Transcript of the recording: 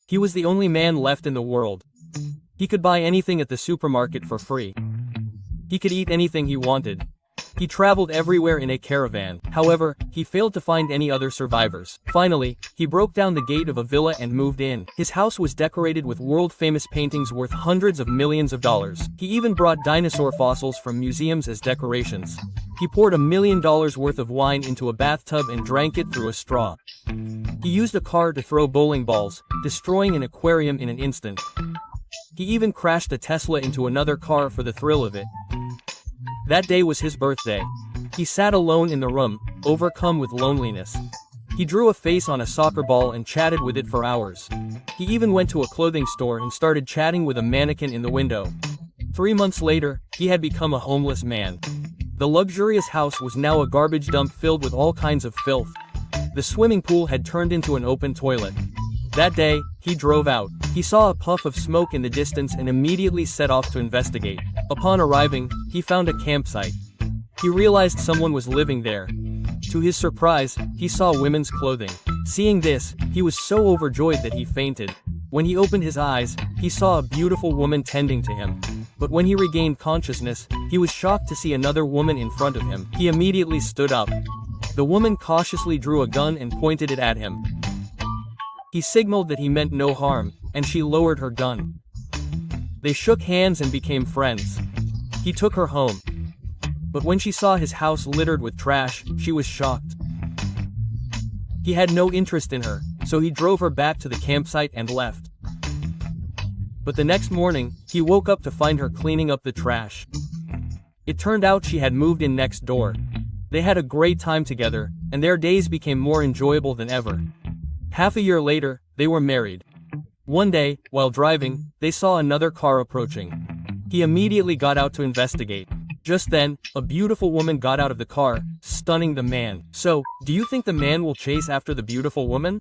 He was the only man left in the world. He could buy anything at the supermarket for free. He could eat anything he wanted. He traveled everywhere in a caravan. However, he failed to find any other survivors. Finally, he broke down the gate of a villa and moved in. His house was decorated with world-famous paintings worth hundreds of millions of dollars. He even brought dinosaur fossils from museums as decorations. He poured $1 million worth of wine into a bathtub and drank it through a straw. He used a car to throw bowling balls, destroying an aquarium in an instant. He even crashed a Tesla into another car for the thrill of it. That day was his birthday. He sat alone in the room, overcome with loneliness. He drew a face on a soccer ball and chatted with it for hours. He even went to a clothing store and started chatting with a mannequin in the window. 3 months later, he had become a homeless man. The luxurious house was now a garbage dump filled with all kinds of filth. The swimming pool had turned into an open toilet. That day, he drove out. He saw a puff of smoke in the distance and immediately set off to investigate. Upon arriving, he found a campsite. He realized someone was living there. To his surprise, he saw women's clothing. Seeing this, he was so overjoyed that he fainted. When he opened his eyes, he saw a beautiful woman tending to him. But when he regained consciousness, he was shocked to see another woman in front of him. He immediately stood up. The woman cautiously drew a gun and pointed it at him. He signaled that he meant no harm, and she lowered her gun. They shook hands and became friends. He took her home. But when she saw his house littered with trash, she was shocked. He had no interest in her, so he drove her back to the campsite and left. But the next morning, he woke up to find her cleaning up the trash. It turned out she had moved in next door. They had a great time together, and their days became more enjoyable than ever. Half a year later, they were married. One day, while driving, they saw another car approaching. He immediately got out to investigate. Just then, a beautiful woman got out of the car, stunning the man. So, do you think the man will chase after the beautiful woman?